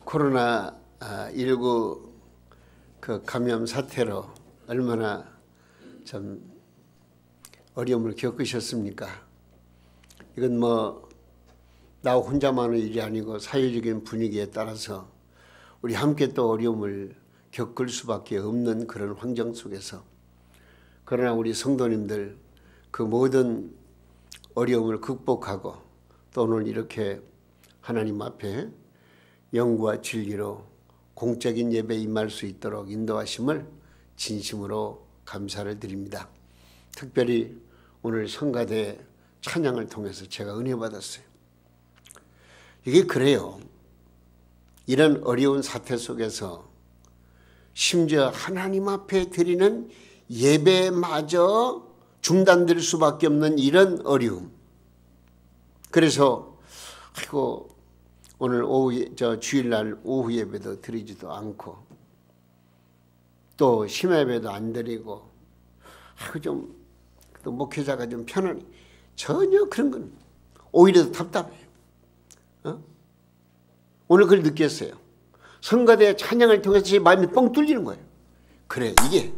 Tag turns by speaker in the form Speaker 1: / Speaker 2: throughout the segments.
Speaker 1: 코로나19 그 감염 사태로 얼마나 좀 어려움을 겪으셨습니까? 이건 뭐 나 혼자만의 일이 아니고 사회적인 분위기에 따라서 우리 함께 또 어려움을 겪을 수밖에 없는 그런 환경 속에서, 그러나 우리 성도님들 그 모든 어려움을 극복하고 또 오늘 이렇게 하나님 앞에 영과 진리로 공적인 예배에 임할 수 있도록 인도하심을 진심으로 감사를 드립니다. 특별히 오늘 성가대 찬양을 통해서 제가 은혜 받았어요. 이게 그래요. 이런 어려운 사태 속에서 심지어 하나님 앞에 드리는 예배마저 중단될 수밖에 없는 이런 어려움. 그래서 오늘 오후 주일날 오후 예배도 드리지도 않고 또 심야 예배도 안 드리고 또 목회자가 좀 편안히, 전혀 그런 건 오히려 더 답답해요. 오늘 그걸 느꼈어요. 성가대 찬양을 통해서 제 마음이 뻥 뚫리는 거예요. 그래, 이게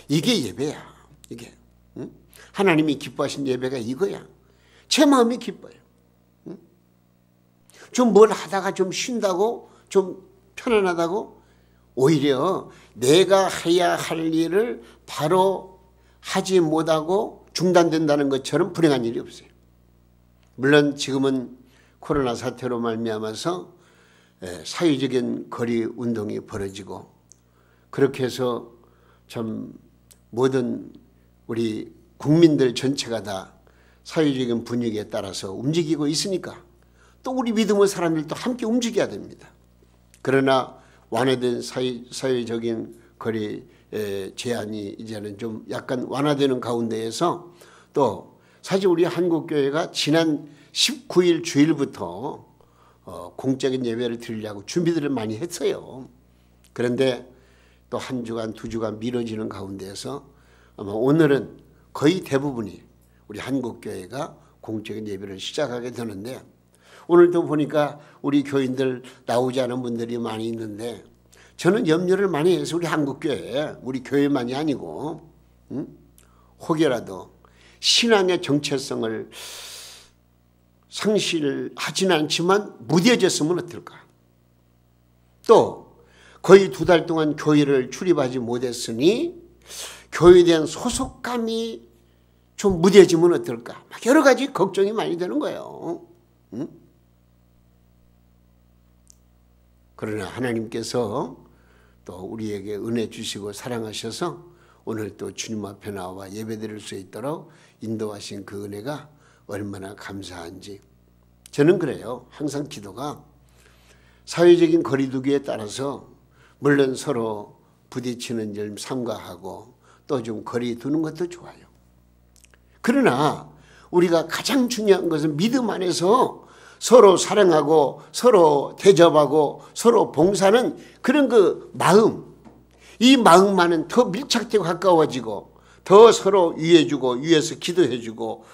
Speaker 1: 예배야. 이게 하나님이 기뻐하신 예배가 이거야. 제 마음이 기뻐요. 좀 뭘 하다가 좀 쉰다고, 좀 편안하다고, 오히려 내가 해야 할 일을 바로 하지 못하고 중단된다는 것처럼 불행한 일이 없어요. 물론 지금은 코로나 사태로 말미암아서 사회적인 거리 운동이 벌어지고, 그렇게 해서 참 모든 우리 국민들 전체가 다 사회적인 분위기에 따라서 움직이고 있으니까 또 우리 믿음의 사람들도 함께 움직여야 됩니다. 그러나 완화된 사회적인 거리 제한이 이제는 좀 약간 완화되는 가운데에서 또 사실 우리 한국교회가 지난 19일 주일부터 공적인 예배를 드리려고 준비들을 많이 했어요. 그런데 또 한 주간 두 주간 미뤄지는 가운데에서 아마 오늘은 거의 대부분이 우리 한국교회가 공적인 예배를 시작하게 되는데, 오늘도 보니까 우리 교인들 나오지 않은 분들이 많이 있는데 저는 염려를 많이 해서 우리 한국교회, 우리 교회만이 아니고 혹여라도 신앙의 정체성을 상실하지는 않지만 무뎌졌으면 어떨까. 또 거의 2달 동안 교회를 출입하지 못했으니 교회에 대한 소속감이 좀 무뎌지면 어떨까. 막 여러 가지 걱정이 많이 되는 거예요. 그러나 하나님께서 또 우리에게 은혜 주시고 사랑하셔서 오늘 또 주님 앞에 나와 예배드릴 수 있도록 인도하신 그 은혜가 얼마나 감사한지. 저는 그래요. 항상 기도가 사회적인 거리두기에 따라서 물론 서로 부딪히는 일 삼가하고 또 좀 거리 두는 것도 좋아요. 그러나 우리가 가장 중요한 것은 믿음 안에서 서로 사랑하고 서로 대접하고 서로 봉사하는 그런 그 마음, 이 마음만은 더 밀착되고 가까워지고 더 서로 위해주고 위해서 기도해주고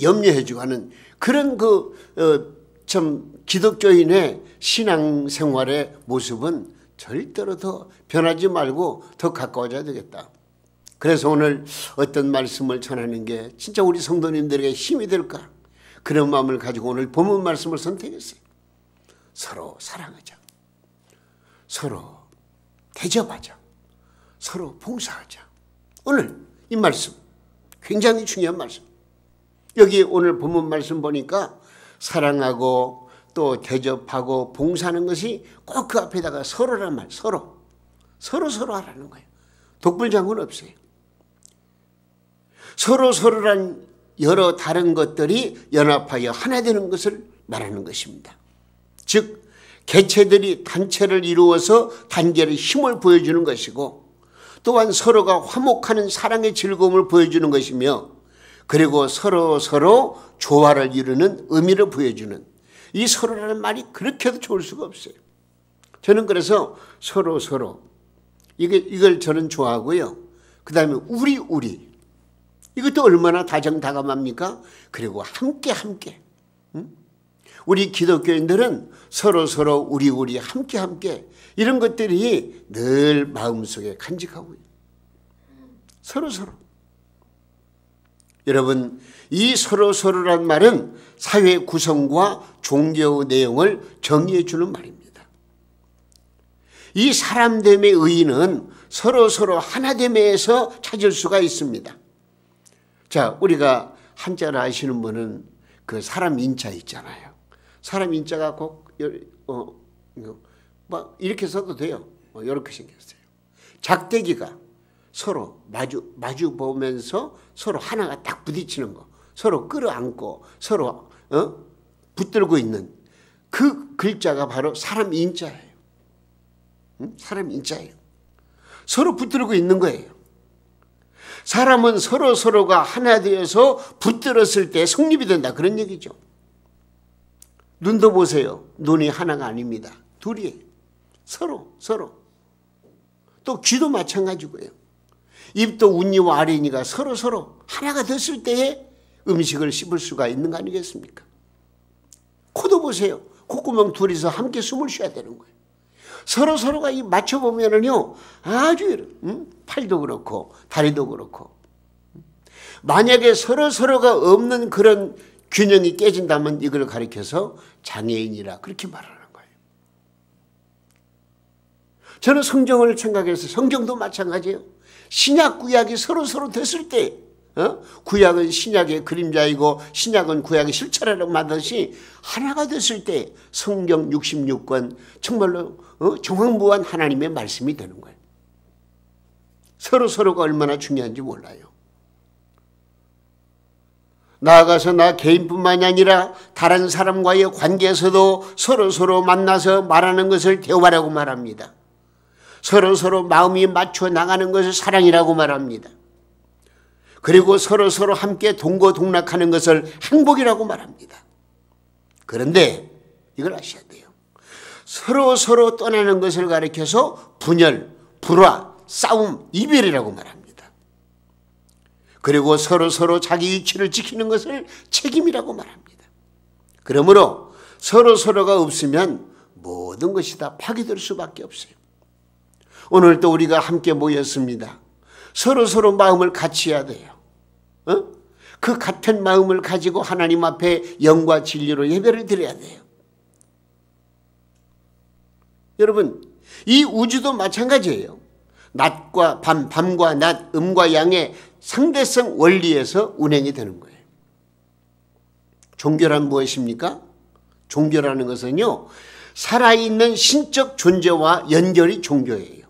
Speaker 1: 염려해주고 하는 그런 참 기독교인의 신앙생활의 모습은 절대로 더 변하지 말고 더 가까워져야 되겠다. 그래서 오늘 어떤 말씀을 전하는 게 진짜 우리 성도님들에게 힘이 될까? 그런 마음을 가지고 오늘 본문 말씀을 선택했어요. 서로 사랑하자. 서로 대접하자. 서로 봉사하자. 오늘 이 말씀 굉장히 중요한 말씀. 여기 오늘 본문 말씀 보니까 사랑하고 또 대접하고 봉사하는 것이 꼭 그 앞에다가 서로란 말, 서로 하라는 거예요. 독불장군 없어요. 서로란 여러 다른 것들이 연합하여 하나 되는 것을 말하는 것입니다. 즉 개체들이 단체를 이루어서 단결의 힘을 보여주는 것이고, 또한 서로가 화목하는 사랑의 즐거움을 보여주는 것이며, 그리고 서로 조화를 이루는 의미를 보여주는 이 서로라는 말이 그렇게도 좋을 수가 없어요. 저는 그래서 서로 이걸 저는 좋아하고요. 그 다음에 우리 이것도 얼마나 다정다감합니까? 그리고 함께 우리 기독교인들은 서로 우리 함께 이런 것들이 늘 마음속에 간직하고 있어요. 서로. 여러분, 이 서로란 말은 사회 구성과 종교 내용을 정의해 주는 말입니다. 이 사람됨의 의의는 서로 하나됨에서 찾을 수가 있습니다. 자, 우리가 한자를 아시는 분은 그 사람 인자 있잖아요. 사람 인자가 꼭 이렇게 써도 돼요. 이렇게 생겼어요. 작대기가 서로 마주 보면서 서로 하나가 딱 부딪히는 거, 서로 끌어안고 서로 붙들고 있는 그 글자가 바로 사람 인자예요. 사람 인자예요. 서로 붙들고 있는 거예요. 사람은 서로가 하나 되어서 붙들었을 때 성립이 된다, 그런 얘기죠. 눈도 보세요. 눈이 하나가 아닙니다. 둘이에요. 서로. 또 귀도 마찬가지고요. 입도 운니와 아래니가 서로 하나가 됐을 때에 음식을 씹을 수가 있는 거 아니겠습니까? 코도 보세요. 콧구멍 둘이서 함께 숨을 쉬어야 되는 거예요. 서로가 맞춰보면은요, 아주, 팔도 그렇고, 다리도 그렇고. 만약에 서로가 없는 그런 균형이 깨진다면 이걸 가리켜서 장애인이라 그렇게 말하는 거예요. 저는 성경을 생각해서 성경도 마찬가지예요. 신약, 구약이 서로 됐을 때, 구약은 신약의 그림자이고 신약은 구약의 실체라고 말하듯이 하나가 됐을 때 성경 66권 정말로 정확무한 하나님의 말씀이 되는 거예요. 서로가 얼마나 중요한지 몰라요. 나아가서 나 개인뿐만이 아니라 다른 사람과의 관계에서도 서로 만나서 말하는 것을 대화라고 말합니다. 서로 마음이 맞춰 나가는 것을 사랑이라고 말합니다. 그리고 서로 함께 동고동락하는 것을 행복이라고 말합니다. 그런데 이걸 아셔야 돼요. 서로 떠나는 것을 가리켜서 분열, 불화, 싸움, 이별이라고 말합니다. 그리고 서로 자기 위치를 지키는 것을 책임이라고 말합니다. 그러므로 서로가 없으면 모든 것이 다 파괴될 수밖에 없어요. 오늘 또 우리가 함께 모였습니다. 서로 마음을 같이 해야 돼요. 그 같은 마음을 가지고 하나님 앞에 영과 진리로 예배를 드려야 돼요. 여러분, 이 우주도 마찬가지예요. 낮과 밤과 낮, 음과 양의 상대성 원리에서 운행이 되는 거예요. 종교란 무엇입니까? 종교라는 것은요, 살아있는 신적 존재와 연결이 종교예요.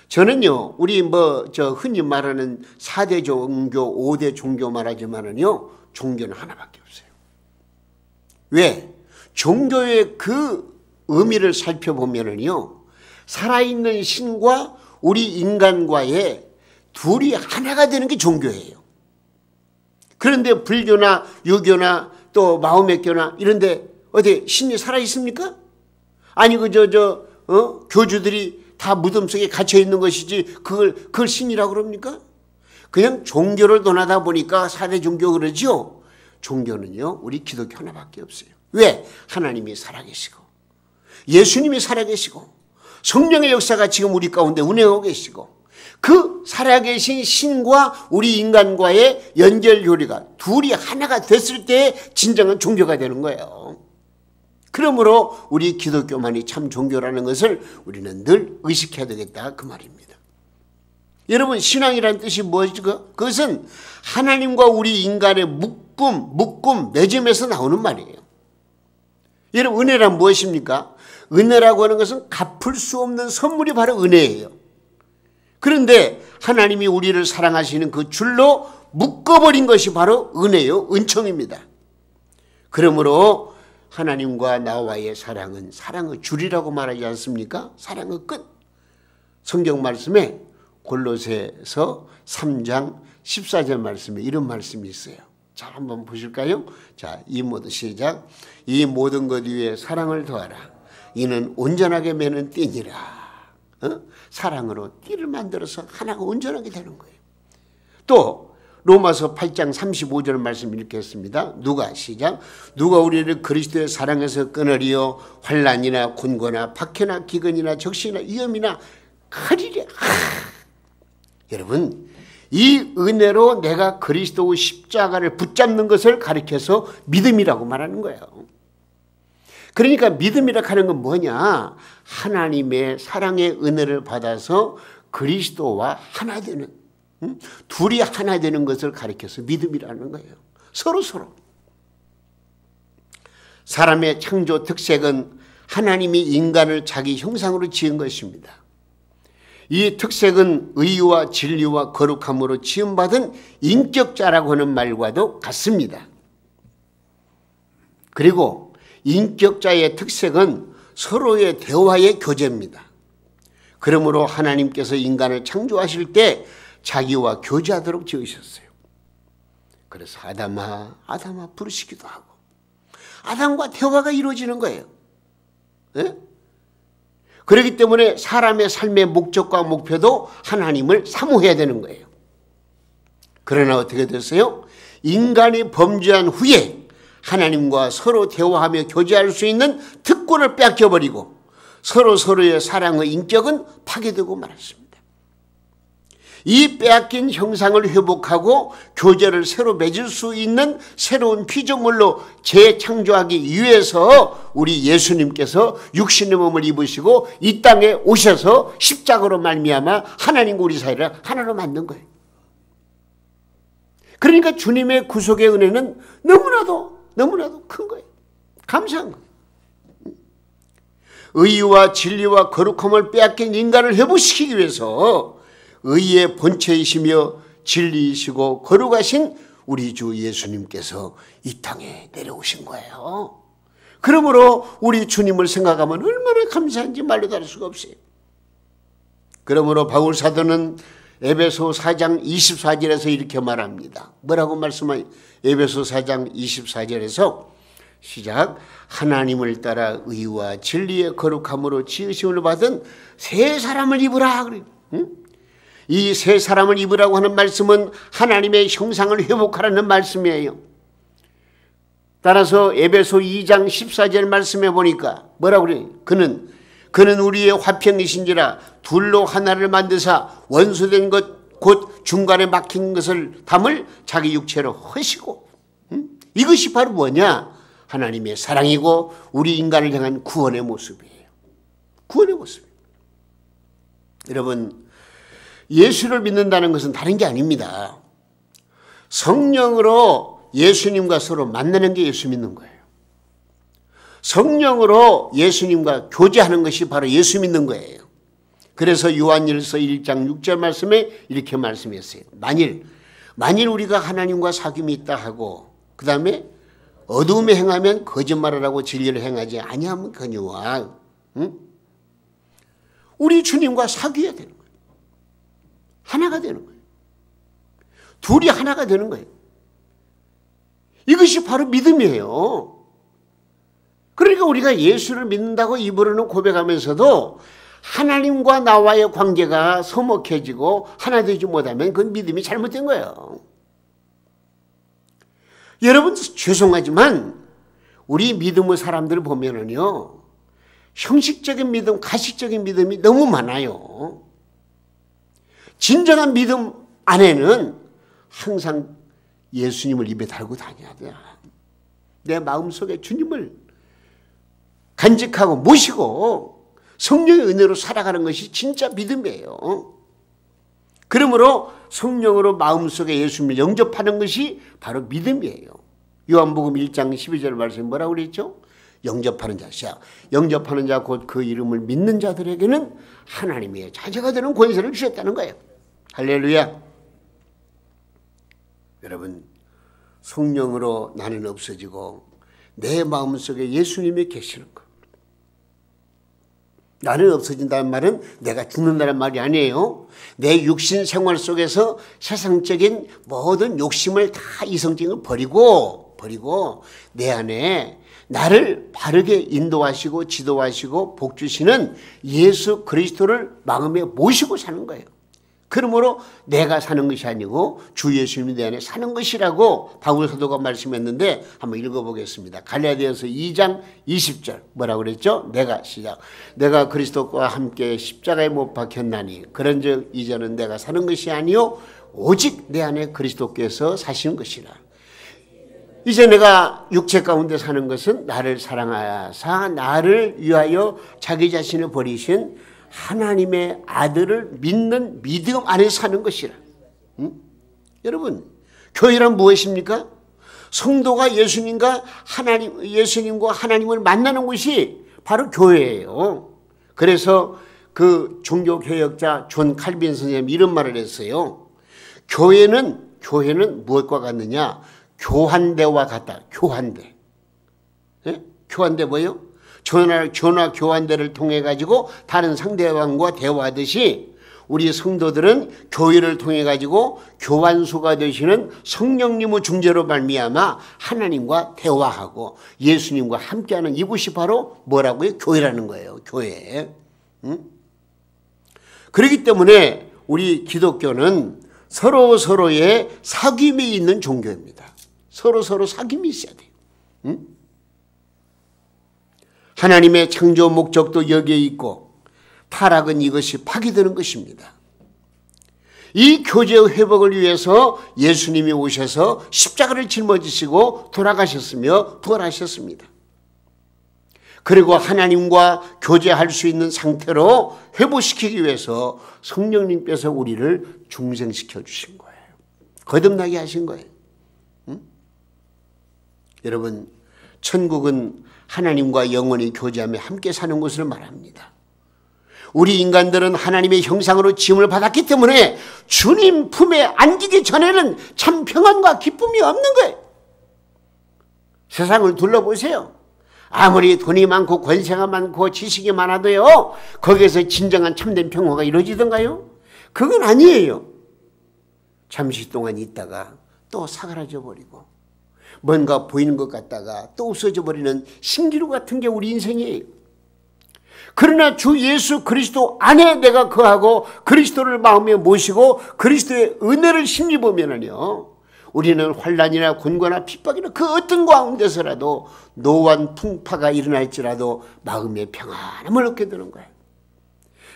Speaker 1: 저는요, 우리 흔히 말하는 4대 종교, 5대 종교 말하지만은요, 종교는 하나밖에 없어요. 왜? 종교의 그 의미를 살펴보면은요, 살아있는 신과 우리 인간과의 둘이 하나가 되는 게 종교예요. 그런데 불교나 유교나 또 마호메교나 이런데 어디 신이 살아있습니까? 아니, 교주들이 다 무덤 속에 갇혀 있는 것이지 그걸 신이라고 그럽니까? 그냥 종교를 논하다 보니까 4대 종교 그러죠. 종교는요, 우리 기독교 하나밖에 없어요. 왜? 하나님이 살아계시고 예수님이 살아계시고 성령의 역사가 지금 우리 가운데 운행하고 계시고 그 살아계신 신과 우리 인간과의 연결 교리가 둘이 하나가 됐을 때 진정한 종교가 되는 거예요. 그러므로 우리 기독교만이 참 종교라는 것을 우리는 늘 의식해야 되겠다, 그 말입니다. 여러분, 신앙이라는 뜻이 뭐죠? 그것은 하나님과 우리 인간의 묶음, 맺음에서 나오는 말이에요. 여러분, 은혜란 무엇입니까? 은혜라고 하는 것은 갚을 수 없는 선물이 바로 은혜예요. 그런데 하나님이 우리를 사랑하시는 그 줄로 묶어버린 것이 바로 은혜요, 은총입니다. 그러므로 하나님과 나와의 사랑은 사랑의 줄이라고 말하지 않습니까? 사랑의 끝. 성경 말씀에 골로새서 3장 14절 말씀에 이런 말씀이 있어요. 자, 한번 보실까요? 자, 시작. 이 모든 것 위에 사랑을 더하라. 이는 온전하게 매는 띠니라. 사랑으로 띠를 만들어서 하나가 온전하게 되는 거예요. 또 로마서 8장 35절 말씀 읽겠습니다. 누가 시작. 누가 우리를 그리스도의 사랑에서 끊으리요 환난이나 곤고나 박해나 기근이나 적시나 위험이나 칼이랴. 여러분, 이 은혜로 내가 그리스도의 십자가를 붙잡는 것을 가리켜서 믿음이라고 말하는 거예요. 그러니까 믿음이라고 하는 건 뭐냐? 하나님의 사랑의 은혜를 받아서 그리스도와 하나 되는, 둘이 하나 되는 것을 가리켜서 믿음이라는 거예요. 서로. 사람의 창조 특색은 하나님이 인간을 자기 형상으로 지은 것입니다. 이 특색은 의와 진리와 거룩함으로 지음받은 인격자라고 하는 말과도 같습니다. 그리고 인격자의 특색은 서로의 대화의 교제입니다. 그러므로 하나님께서 인간을 창조하실 때 자기와 교제하도록 지으셨어요. 그래서 아담아 부르시기도 하고 아담과 대화가 이루어지는 거예요. 네? 그렇기 때문에 사람의 삶의 목적과 목표도 하나님을 사모해야 되는 거예요. 그러나 어떻게 됐어요? 인간이 범죄한 후에 하나님과 서로 대화하며 교제할 수 있는 특권을 뺏겨버리고 서로의 사랑의 인격은 파괴되고 말았습니다. 이 빼앗긴 형상을 회복하고 교제를 새로 맺을 수 있는 새로운 피조물로 재창조하기 위해서 우리 예수님께서 육신의 몸을 입으시고 이 땅에 오셔서 십자가로 말미암아 하나님과 우리 사이를 하나로 만든 거예요. 그러니까 주님의 구속의 은혜는 너무나도 큰 거예요. 감사한 거예요. 의와 진리와 거룩함을 빼앗긴 인간을 회복시키기 위해서 의의 본체이시며 진리이시고 거룩하신 우리 주 예수님께서 이 땅에 내려오신 거예요. 그러므로 우리 주님을 생각하면 얼마나 감사한지 말로 다를 수가 없어요. 그러므로 바울 사도는 에베소 4장 24절에서 이렇게 말합니다. 뭐라고 말씀하요? 에베소 4장 24절에서 시작. 하나님을 따라 의와 진리의 거룩함으로 지으심을 받은 새 사람을 입으라. 이 새 사람을 입으라고 하는 말씀은 하나님의 형상을 회복하라는 말씀이에요. 따라서 에베소 2장 14절 말씀해 보니까 뭐라고 그래요? 그는 우리의 화평이신지라 둘로 하나를 만드사 원수된 것 곧 중간에 막힌 것을 담을 자기 육체로 허시고, 이것이 바로 뭐냐? 하나님의 사랑이고 우리 인간을 향한 구원의 모습이에요. 구원의 모습. 여러분, 예수를 믿는다는 것은 다른 게 아닙니다. 성령으로 예수님과 서로 만나는 게 예수 믿는 거예요. 성령으로 예수님과 교제하는 것이 바로 예수 믿는 거예요. 그래서 요한일서 1장 6절 말씀에 이렇게 말씀했어요. 만일 우리가 하나님과 사귐이 있다 하고 그 다음에 어둠에 행하면 거짓말을 하고 진리를 행하지 아니하면 거니와 우리 주님과 사귀어야 되는 거예요. 하나가 되는 거예요. 둘이 하나가 되는 거예요. 이것이 바로 믿음이에요. 그러니까 우리가 예수를 믿는다고 입으로는 고백하면서도 하나님과 나와의 관계가 서먹해지고 하나 되지 못하면 그건 믿음이 잘못된 거예요. 여러분, 죄송하지만 우리 믿음의 사람들을 보면은요, 형식적인 믿음, 가식적인 믿음이 너무 많아요. 진정한 믿음 안에는 항상 예수님을 입에 달고 다녀야 돼. 내 마음속에 주님을 간직하고 모시고 성령의 은혜로 살아가는 것이 진짜 믿음이에요. 그러므로 성령으로 마음속에 예수님을 영접하는 것이 바로 믿음이에요. 요한복음 1장 12절 말씀에 뭐라고 그랬죠? 영접하는 자, 영접하는 자 곧 그 이름을 믿는 자들에게는 하나님의 자녀가 되는 권세를 주셨다는 거예요. 할렐루야. 여러분, 성령으로 나는 없어지고 내 마음속에 예수님이 계시는 것. 나는 없어진다는 말은 내가 죽는다는 말이 아니에요. 내 육신 생활 속에서 세상적인 모든 욕심을 다 이성적인 걸 버리고 내 안에 나를 바르게 인도하시고 지도하시고 복주시는 예수 그리스도를 마음에 모시고 사는 거예요. 그러므로 내가 사는 것이 아니고 주 예수님이 내 안에 사는 것이라고 바울 사도가 말씀했는데 한번 읽어보겠습니다. 갈라디아서 2장 20절 뭐라고 그랬죠? 내가 그리스도와 함께 십자가에 못 박혔나니 그런즉 이제는 내가 사는 것이 아니요 오직 내 안에 그리스도께서 사시는 것이라. 이제 내가 육체 가운데 사는 것은 나를 사랑하사 나를 위하여 자기 자신을 버리신 하나님의 아들을 믿는 믿음 안에 사는 것이라. 여러분, 교회란 무엇입니까? 성도가 예수님과 하나님을 만나는 곳이 바로 교회예요. 그래서 그 종교개혁자 존 칼빈 선생님이 이런 말을 했어요. 교회는 무엇과 같느냐? 교환대와 같다. 교환대. 예? 교환대 뭐예요? 전화 교환대를 통해 가지고 다른 상대방과 대화하듯이 우리 성도들은 교회를 통해 가지고 교환소가 되시는 성령님의 중재로 말미암아 하나님과 대화하고 예수님과 함께하는 이곳이 바로 뭐라고요? 교회라는 거예요. 교회. 그렇기 때문에 우리 기독교는 서로의 사귐이 있는 종교입니다. 서로 사귐이 있어야 돼요. 하나님의 창조 목적도 여기에 있고 타락은 이것이 파괴되는 것입니다. 이 교제의 회복을 위해서 예수님이 오셔서 십자가를 짊어지시고 돌아가셨으며 부활하셨습니다. 그리고 하나님과 교제할 수 있는 상태로 회복시키기 위해서 성령님께서 우리를 중생시켜 주신 거예요. 거듭나게 하신 거예요. 여러분, 천국은 하나님과 영원히 교제하며 함께 사는 곳을 말합니다. 우리 인간들은 하나님의 형상으로 지음을 받았기 때문에 주님 품에 안기기 전에는 참 평안과 기쁨이 없는 거예요. 세상을 둘러보세요. 아무리 돈이 많고 권세가 많고 지식이 많아도요, 거기에서 진정한 참된 평화가 이루어지던가요? 그건 아니에요. 잠시 동안 있다가 또 사그라져 버리고 뭔가 보이는 것 같다가 또 없어져 버리는 신기루 같은 게 우리 인생이에요. 그러나 주 예수 그리스도 안에 내가 거하고 그리스도를 마음에 모시고 그리스도의 은혜를 힘입으면은요, 우리는 환난이나 곤고나 핍박이나 그 어떤 가운데서라도 노환 풍파가 일어날지라도 마음의 평안함을 얻게 되는 거예요.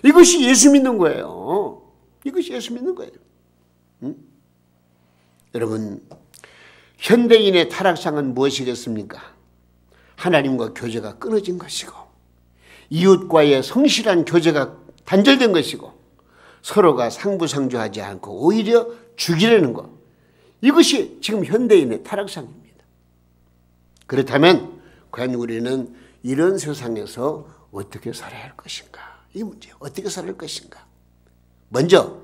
Speaker 1: 이것이 예수 믿는 거예요. 이것이 예수 믿는 거예요. 여러분, 현대인의 타락상은 무엇이겠습니까? 하나님과 교제가 끊어진 것이고 이웃과의 성실한 교제가 단절된 것이고 서로가 상부상조하지 않고 오히려 죽이려는 것, 이것이 지금 현대인의 타락상입니다. 그렇다면 과연 우리는 이런 세상에서 어떻게 살아야 할 것인가? 이 문제예요. 어떻게 살아야 할 것인가? 먼저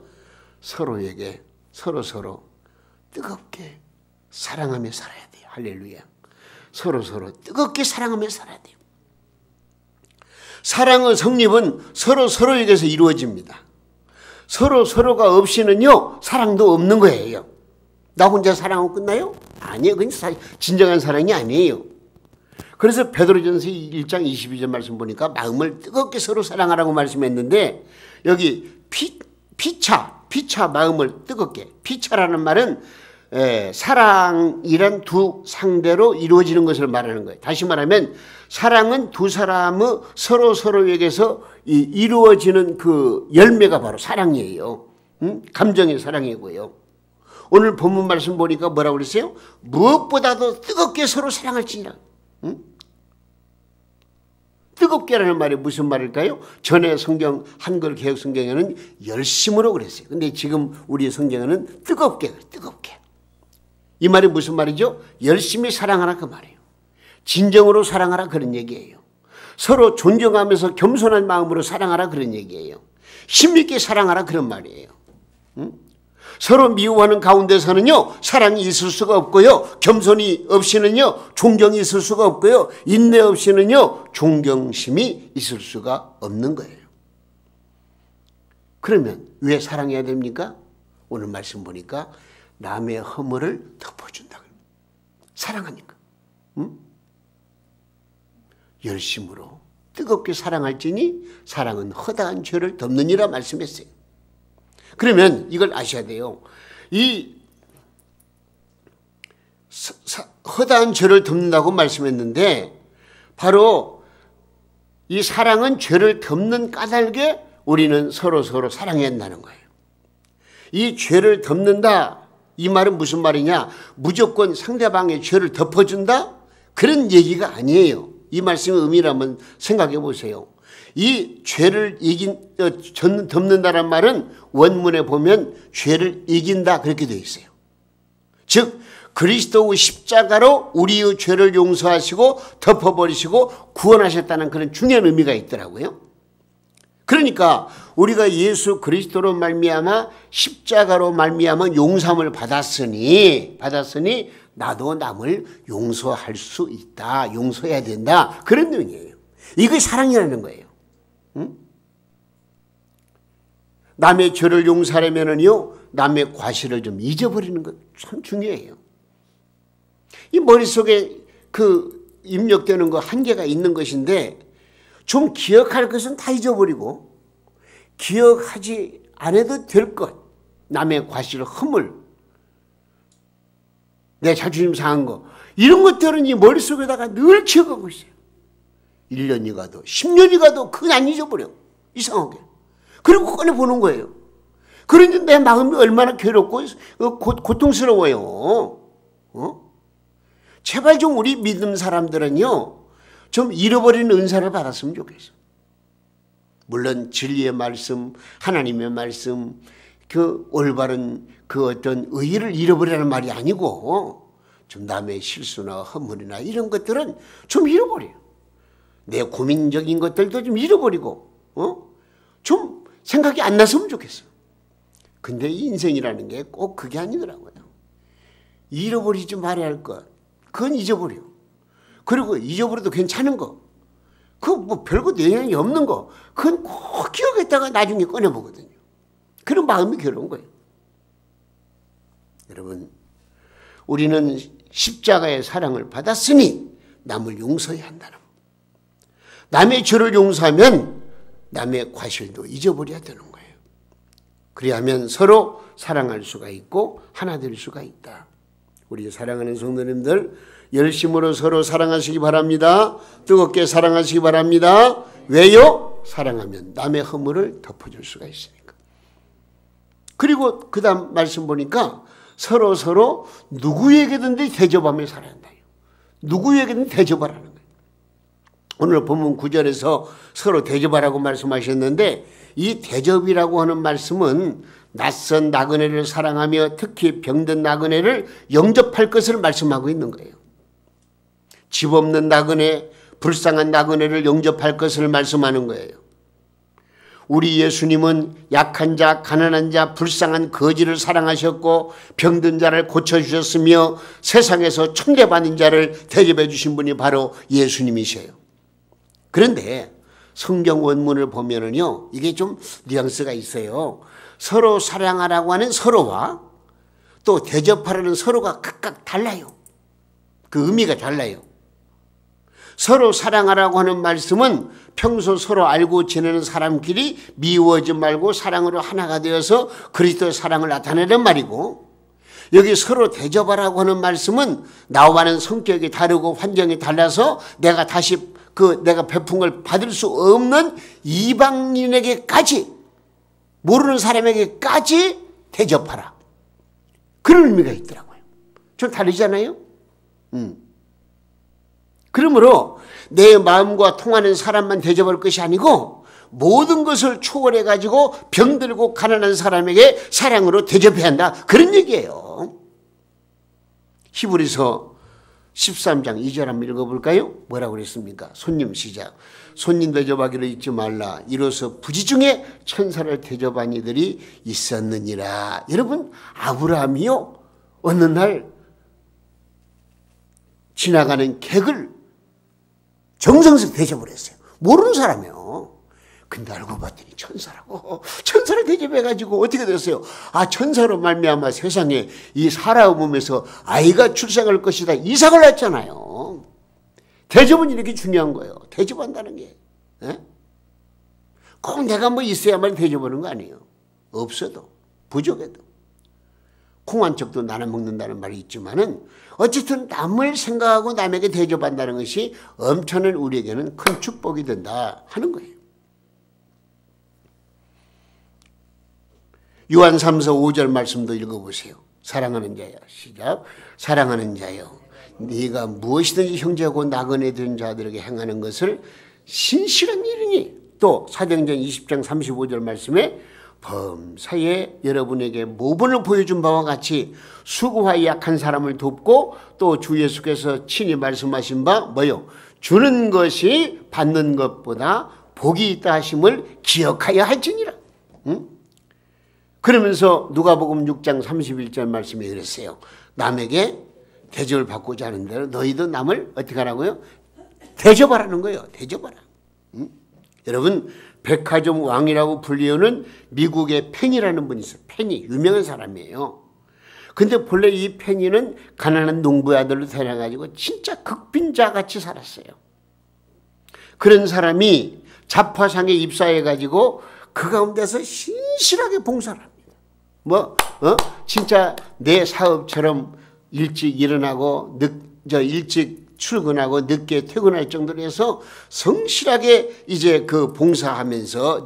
Speaker 1: 서로에게 서로 뜨겁게 사랑하며 살아야 돼요. 할렐루야. 서로 뜨겁게 사랑하며 살아야 돼요. 사랑의 성립은 서로에게서 이루어집니다. 서로가 없이는요, 사랑도 없는 거예요. 나 혼자 사랑하고 끝나요? 아니에요. 그건 진정한 사랑이 아니에요. 그래서 베드로전서 1장 22절 말씀 보니까 마음을 뜨겁게 서로 사랑하라고 말씀했는데, 여기 피차 마음을 뜨겁게, 피차라는 말은 사랑이란 두 상대로 이루어지는 것을 말하는 거예요. 다시 말하면 사랑은 두 사람의 서로에게서 이루어지는 그 열매가 바로 사랑이에요. 감정의 사랑이고요. 오늘 본문 말씀 보니까 뭐라고 그랬어요? 무엇보다도 뜨겁게 서로 사랑할지니라. 뜨겁게라는 말이 무슨 말일까요? 전에 성경 한글 개혁 성경에는 열심으로 그랬어요. 근데 지금 우리 성경에는 뜨겁게. 이 말이 무슨 말이죠? 열심히 사랑하라 그 말이에요. 진정으로 사랑하라 그런 얘기예요. 서로 존경하면서 겸손한 마음으로 사랑하라 그런 얘기예요. 힘있게 사랑하라 그런 말이에요. 서로 미워하는 가운데서는요, 사랑이 있을 수가 없고요, 겸손이 없이는요, 존경이 있을 수가 없고요, 인내 없이는요, 존경심이 있을 수가 없는 거예요. 그러면 왜 사랑해야 됩니까? 오늘 말씀 보니까 남의 허물을 덮어준다. 사랑하니까. 열심으로 뜨겁게 사랑할지니 사랑은 허다한 죄를 덮느니라 말씀했어요. 그러면 이걸 아셔야 돼요. 이 허다한 죄를 덮는다고 말씀했는데 바로 이 사랑은 죄를 덮는 까닭에 우리는 서로 사랑해야 한다는 거예요. 이 죄를 덮는다, 이 말은 무슨 말이냐? 무조건 상대방의 죄를 덮어준다? 그런 얘기가 아니에요. 이 말씀의 의미를 한번 생각해 보세요. 이 죄를 덮는다란 말은 원문에 보면 죄를 이긴다 그렇게 되어 있어요. 즉 그리스도의 십자가로 우리의 죄를 용서하시고 덮어버리시고 구원하셨다는 그런 중요한 의미가 있더라고요. 그러니까 우리가 예수 그리스도로 말미암아 십자가로 말미암아 용서함을 받았으니 나도 남을 용서할 수 있다. 용서해야 된다. 그런 의미예요. 이게 사랑이라는 거예요. 응? 남의 죄를 용서하려면요, 남의 과실을 좀 잊어버리는 것 참 중요해요. 이 머릿속에 입력되는 거 한계가 있는 것인데 좀 기억할 것은 다 잊어버리고 기억하지 않아도 될 것, 남의 과실, 허물, 내 자존심 상한 거, 이런 것들은 이 머릿속에다가 늘 기억하고 있어요. 1년이 가도 10년이 가도 그건 안 잊어버려. 이상하게. 그리고 꺼내보는 거예요. 그런데 내 마음이 얼마나 괴롭고 고통스러워요. 제발 좀 우리 믿음 사람들은요, 좀 잃어버리는 은사를 받았으면 좋겠어. 물론 진리의 말씀, 하나님의 말씀, 올바른 어떤 의의를 잃어버리라는 말이 아니고 좀 남의 실수나 허물이나 이런 것들은 좀 잃어버려요. 내 고민적인 것들도 좀 잃어버리고 좀 생각이 안 났으면 좋겠어. 근데 인생이라는 게 꼭 그게 아니더라고요. 잃어버리지 말아야 할 것, 그건 잊어버려. 그리고 잊어버려도 괜찮은 거, 뭐 별거 내용이 없는 거, 그건 꼭 기억했다가 나중에 꺼내보거든요. 그런 마음이 괴로운 거예요. 여러분, 우리는 십자가의 사랑을 받았으니 남을 용서해야 한다는 거. 남의 죄를 용서하면 남의 과실도 잊어버려야 되는 거예요. 그리하면 서로 사랑할 수가 있고 하나 될 수가 있다. 우리 사랑하는 성도님들, 열심으로 서로 사랑하시기 바랍니다. 뜨겁게 사랑하시기 바랍니다. 왜요? 사랑하면 남의 허물을 덮어줄 수가 있으니까. 그리고 그 다음 말씀 보니까 서로 누구에게든 대접하며 살아야 한다. 누구에게든 대접하라는 거예요. 오늘 본문 9절에서 서로 대접하라고 말씀하셨는데, 이 대접이라고 하는 말씀은 낯선 나그네를 사랑하며 특히 병든 나그네를 영접할 것을 말씀하고 있는 거예요. 집 없는 나그네, 불쌍한 나그네를 영접할 것을 말씀하는 거예요. 우리 예수님은 약한 자, 가난한 자, 불쌍한 거지를 사랑하셨고 병든 자를 고쳐주셨으며 세상에서 천대받은 자를 대접해 주신 분이 바로 예수님이세요. 그런데 성경 원문을 보면은요, 이게 좀 뉘앙스가 있어요. 서로 사랑하라고 하는 서로와 또 대접하라는 서로가 각각 달라요. 그 의미가 달라요. 서로 사랑하라고 하는 말씀은 평소 서로 알고 지내는 사람끼리 미워하지 말고 사랑으로 하나가 되어서 그리스도의 사랑을 나타내는 말이고, 여기 서로 대접하라고 하는 말씀은 나와는 성격이 다르고 환경이 달라서 내가 다시 내가 베푼 걸 받을 수 없는 이방인에게까지, 모르는 사람에게까지 대접하라. 그런 의미가 있더라고요. 좀 다르잖아요. 그러므로 내 마음과 통하는 사람만 대접할 것이 아니고 모든 것을 초월해 가지고 병들고 가난한 사람에게 사랑으로 대접해야 한다. 그런 얘기예요. 히브리서 13장 2절 한번 읽어볼까요? 뭐라고 그랬습니까? 손님 시작. 손님 대접하기를 잊지 말라. 이로써 부지 중에 천사를 대접한 이들이 있었느니라. 여러분, 아브라함이요, 어느 날 지나가는 객을 정성스레 대접을 했어요. 모르는 사람이에요. 근데 알고 봤더니 천사라고. 천사를 대접해가지고 어떻게 됐어요? 천사로 말미암아 세상에 이 사라의 몸에서 아이가 출생할 것이다, 이삭을 낳았잖아요. 대접은 이렇게 중요한 거예요. 대접한다는 게. 꼭 내가 뭐 있어야만 대접하는 거 아니에요. 없어도 부족해도. 콩 한 쪽도 나눠 먹는다는 말이 있지만은 어쨌든 남을 생각하고 남에게 대접한다는 것이 엄청난 우리에게는 큰 축복이 된다 하는 거예요. 요한 3서 5절 말씀도 읽어보세요. 사랑하는 자여, 시작. 사랑하는 자여, 네가 무엇이든지 형제하고 나그네 된 자들에게 행하는 것을 신실한 일이니, 또 사도행전 20장 35절 말씀에 범사에 여러분에게 모본을 보여준 바와 같이 수고와 약한 사람을 돕고, 또 주 예수께서 친히 말씀하신 바 뭐요? 주는 것이 받는 것보다 복이 있다 하심을 기억하여 할지니라. 응? 그러면서 누가복음 6장 31절 말씀이 그랬어요. 남에게 대접을 받고자 하는 대로 너희도 남을 어떻게 하라고요? 대접하라는 거예요. 대접하라. 응? 여러분, 백화점 왕이라고 불리우는 미국의 페니라는 분이 있어요. 페니, 유명한 사람이에요. 근데 본래 이 페니는 가난한 농부의 아들로 태어나가지고 진짜 극빈자같이 살았어요. 그런 사람이 자파상에 입사해가지고 그 가운데서 신실하게 봉사를 합니다. 진짜 내 사업처럼 일찍 일어나고 일찍 출근하고 늦게 퇴근할 정도로 해서 성실하게 이제 그 봉사하면서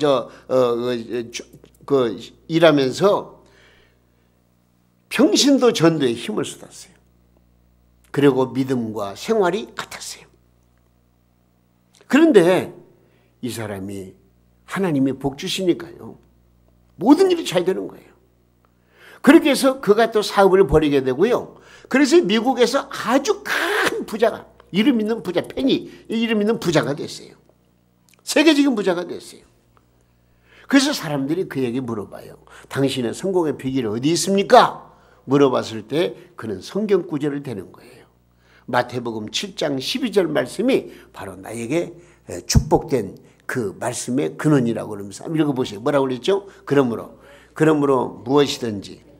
Speaker 1: 일하면서 평신도 전도에 힘을 쏟았어요. 그리고 믿음과 생활이 같았어요. 그런데 이 사람이 하나님이 복 주시니까요, 모든 일이 잘 되는 거예요. 그렇게 해서 그가 또 사업을 벌이게 되고요. 그래서 미국에서 아주 큰 부자가, 이름 있는 부자, 페니, 이름 있는 부자가 됐어요. 세계적인 부자가 됐어요. 그래서 사람들이 그에게 물어봐요. 당신의 성공의 비결이 어디 있습니까? 물어봤을 때 그는 성경 구절을 대는 거예요. 마태복음 7장 12절 말씀이 바로 나에게 축복된 그 말씀의 근원이라고 그러면서 한번 읽어보세요. 뭐라고 그랬죠? 그러므로 무엇이든지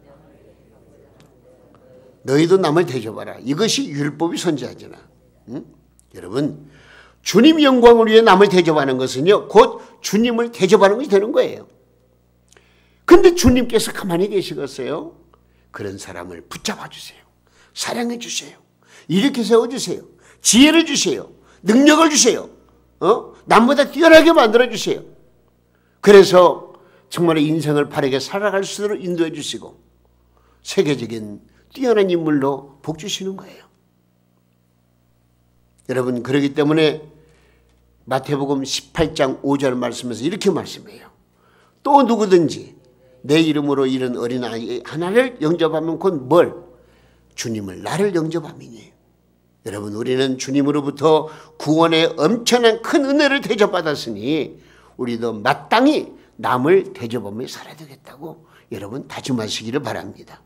Speaker 1: 너희도 남을 대접하라. 이것이 율법이 선지하잖아. 응? 여러분, 주님 영광을 위해 남을 대접하는 것은요, 곧 주님을 대접하는 것이 되는 거예요. 근데 주님께서 가만히 계시겠어요? 그런 사람을 붙잡아 주세요. 사랑해 주세요. 이렇게 세워주세요. 지혜를 주세요. 능력을 주세요. 남보다 뛰어나게 만들어 주세요. 그래서 정말 인생을 바르게 살아갈 수 있도록 인도해 주시고 세계적인 뛰어난 인물로 복 주시는 거예요. 여러분, 그렇기 때문에 마태복음 18장 5절 말씀에서 이렇게 말씀해요. 또 누구든지 내 이름으로 이른 어린아이 하나를 영접하면 곧 뭘? 주님을, 나를 영접함이니. 여러분, 우리는 주님으로부터 구원의 엄청난 큰 은혜를 대접받았으니 우리도 마땅히 남을 대접하며 살아야 되겠다고 여러분 다짐하시기를 바랍니다.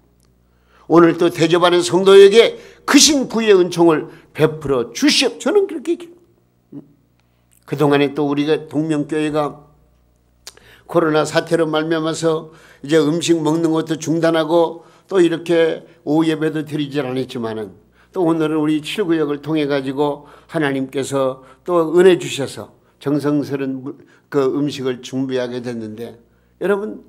Speaker 1: 오늘 또 대접하는 성도에게 크신 구의 은총을 베풀어 주시옵. 저는 그렇게 얘기해요. 그동안에 또 우리가 동명교회가 코로나 사태로 말미암아서 이제 음식 먹는 것도 중단하고 또 이렇게 오후 예배도 드리질 않았지만은 또 오늘은 우리 7구역을 통해 가지고 하나님께서 또 은혜 주셔서 정성스러운 그 음식을 준비하게 됐는데, 여러분,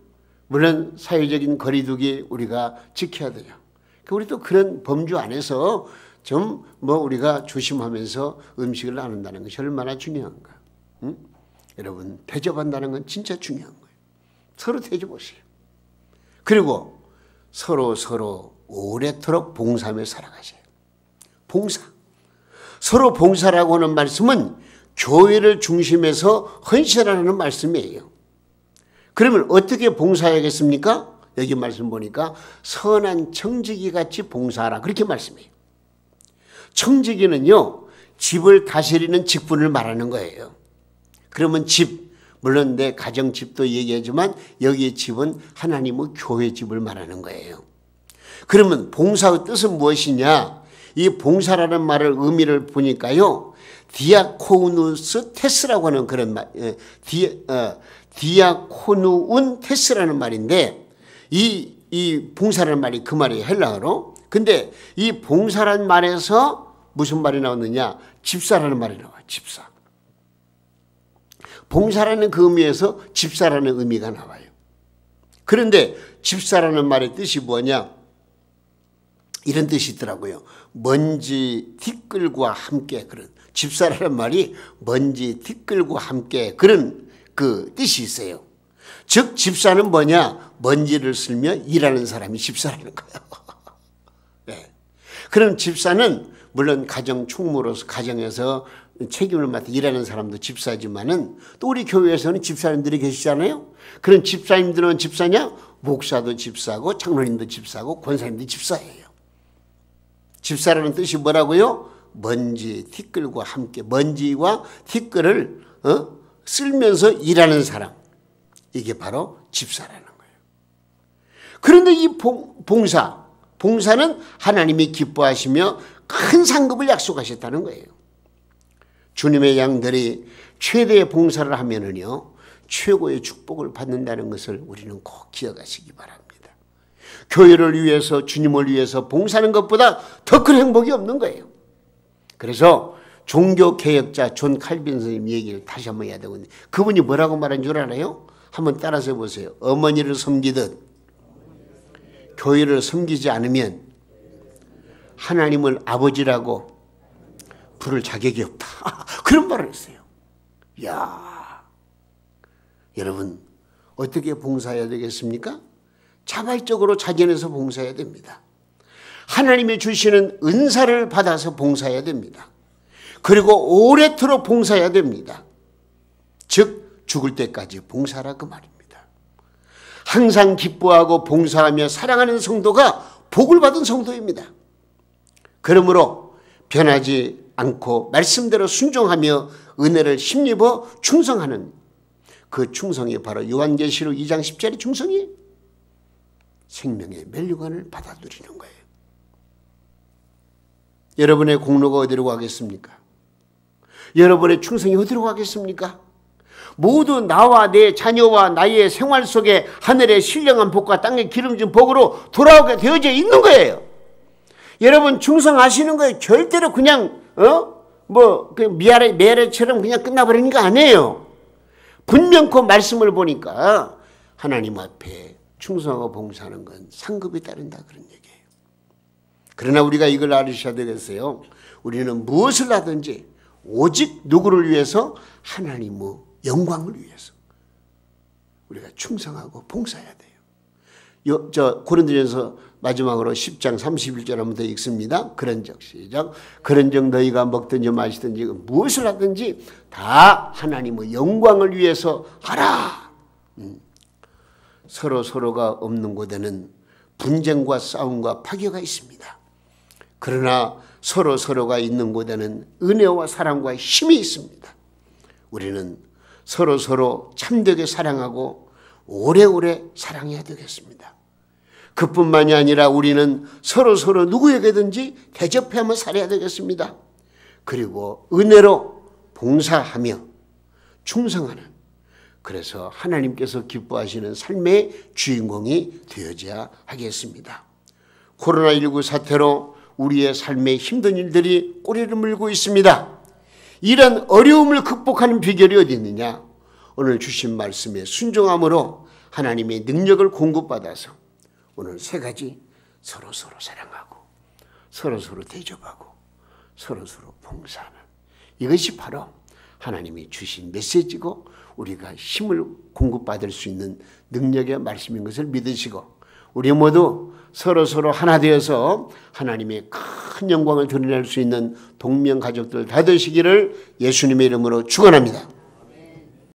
Speaker 1: 물론 사회적인 거리두기 우리가 지켜야 돼요. 우리 또 그런 범주 안에서 좀 우리가 조심하면서 음식을 나눈다는 것이 얼마나 중요한가. 응? 여러분, 대접한다는 건 진짜 중요한 거예요. 서로 대접하세요. 그리고 서로 오래도록 봉사하며 살아가세요. 봉사. 서로 봉사라고 하는 말씀은 교회를 중심해서 헌신하라는 말씀이에요. 그러면 어떻게 봉사해야겠습니까? 여기 말씀 보니까 선한 청지기 같이 봉사하라, 그렇게 말씀해요. 청지기는요, 집을 다스리는 직분을 말하는 거예요. 그러면 집, 물론 내 가정집도 얘기하지만 여기의 집은 하나님의 교회 집을 말하는 거예요. 그러면 봉사의 뜻은 무엇이냐? 이 봉사라는 말을 의미를 보니까요, 디아코누스 테스라고 하는 그런 말, 디아코누운 테스라는 말인데, 이 봉사라는 말이 그 말이에요, 헬라어로. 근데 이 봉사라는 말에서 무슨 말이 나오느냐? 집사라는 말이 나와요. 집사. 봉사라는 그 의미에서 집사라는 의미가 나와요. 그런데 집사라는 말의 뜻이 뭐냐? 이런 뜻이 있더라고요. 먼지 티끌과 함께, 그런 집사라는 말이 먼지 티끌과 함께 그런 그 뜻이 있어요. 즉 집사는 뭐냐? 먼지를 쓸며 일하는 사람이 집사라는 거예요. 네. 그럼 집사는 물론 가정 총무로서 가정에서 책임을 맡아 일하는 사람도 집사지만은 또 우리 교회에서는 집사님들이 계시잖아요. 그런 집사님들은 집사냐? 목사도 집사고 장로님도 집사고 권사님도 집사예요. 집사라는 뜻이 뭐라고요? 먼지 티끌과 함께, 먼지와 티끌을 쓸면서 일하는 사람, 이게 바로 집사라는 거예요. 그런데 이 봉사는 하나님이 기뻐하시며 큰 상급을 약속하셨다는 거예요. 주님의 양들이 최대의 봉사를 하면은요, 최고의 축복을 받는다는 것을 우리는 꼭 기억하시기 바랍니다. 교회를 위해서, 주님을 위해서 봉사하는 것보다 더 큰 행복이 없는 거예요. 그래서 종교개혁자 존 칼빈 선생님 얘기를 다시 한번 해야 되거든요. 그분이 뭐라고 말한 줄 알아요? 한번 따라서 해보세요. 어머니를 섬기듯 교회를 섬기지 않으면 하나님을 아버지라고 부를 자격이 없다. 그런 말을 했어요. 이야, 여러분 어떻게 봉사해야 되겠습니까? 자발적으로 자견해서 봉사해야 됩니다. 하나님이 주시는 은사를 받아서 봉사해야 됩니다. 그리고 오래도록 봉사해야 됩니다. 즉 죽을 때까지 봉사라 그 말입니다. 항상 기뻐하고 봉사하며 사랑하는 성도가 복을 받은 성도입니다. 그러므로 변하지 않고 말씀대로 순종하며 은혜를 힘입어 충성하는 그 충성이 바로 요한계시록 2장 10절의 충성이 생명의 멸류관을 받아 누리는 거예요. 여러분의 공로가 어디로 가겠습니까? 여러분의 충성이 어디로 가겠습니까? 모두 나와 내 자녀와 나의 생활 속에 하늘의 신령한 복과 땅의 기름진 복으로 돌아오게 되어져 있는 거예요. 여러분 충성하시는 거예요. 절대로 그냥 미아래처럼 그냥 끝나버리는 거 아니에요. 분명코 말씀을 보니까 하나님 앞에 충성하고 봉사하는 건 상급이 따른다, 그런 얘기예요. 그러나 우리가 이걸 알으셔야 되겠어요. 우리는 무엇을 하든지 오직 누구를 위해서? 하나님의 영광을 위해서 우리가 충성하고 봉사해야 돼요. 고린도전서 마지막으로 10장 31절 한번 더 읽습니다. 그런즉 시작. 그런즉 너희가 먹든지 마시든지 무엇을 하든지 다 하나님의 영광을 위해서 하라. 서로가 없는 곳에는 분쟁과 싸움과 파괴가 있습니다. 그러나 서로가 있는 곳에는 은혜와 사랑과 힘이 있습니다. 우리는 서로 참되게 사랑하고 오래오래 사랑해야 되겠습니다. 그뿐만이 아니라 우리는 서로 누구에게든지 대접하며 살아야 되겠습니다. 그리고 은혜로 봉사하며 충성하는, 그래서 하나님께서 기뻐하시는 삶의 주인공이 되어져야 하겠습니다. 코로나19 사태로 우리의 삶에 힘든 일들이 꼬리를 물고 있습니다. 이런 어려움을 극복하는 비결이 어디 있느냐? 오늘 주신 말씀에 순종함으로 하나님의 능력을 공급받아서 오늘 세 가지, 서로 사랑하고 서로 대접하고 서로 봉사하는, 이것이 바로 하나님이 주신 메시지고 우리가 힘을 공급받을 수 있는 능력의 말씀인 것을 믿으시고 우리 모두 서로 하나 되어서 하나님의 큰 영광을 드러낼 수 있는 동명 가족들 다 되시기를 예수님의 이름으로 축원합니다.